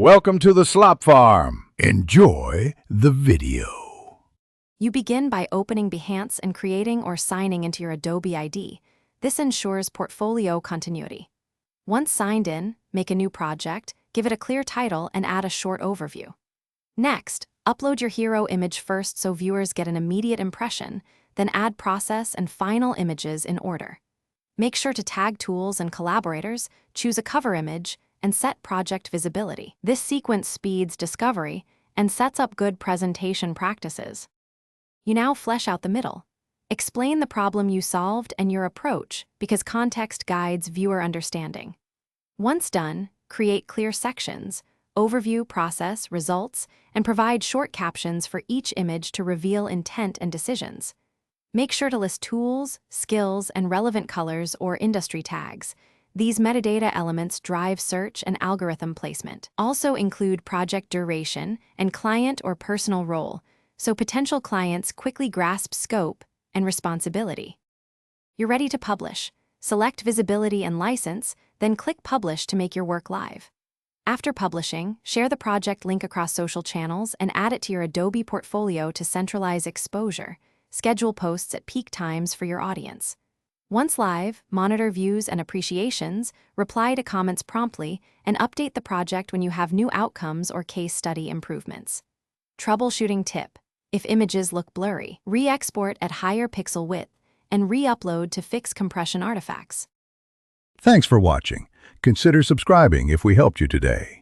Welcome to the Slop Farm. Enjoy the video. You begin by opening Behance and creating or signing into your Adobe ID. This ensures portfolio continuity. Once signed in, make a new project, give it a clear title, and add a short overview. Next, upload your hero image first so viewers get an immediate impression, then add process and final images in order. Make sure to tag tools and collaborators, choose a cover image, and set project visibility. This sequence speeds discovery and sets up good presentation practices. You now flesh out the middle. Explain the problem you solved and your approach, because context guides viewer understanding. Once done, create clear sections, overview, process, results, and provide short captions for each image to reveal intent and decisions. Make sure to list tools, skills, and relevant colors or industry tags. These metadata elements drive search and algorithm placement. Also include project duration and client or personal role, so potential clients quickly grasp scope and responsibility. You're ready to publish. Select visibility and license, then click Publish to make your work live. After publishing, share the project link across social channels and add it to your Adobe portfolio to centralize exposure. Schedule posts at peak times for your audience. Once live, monitor views and appreciations, reply to comments promptly, and update the project when you have new outcomes or case study improvements. Troubleshooting tip: if images look blurry, re-export at higher pixel width and re-upload to fix compression artifacts. Thanks for watching. Consider subscribing if we helped you today.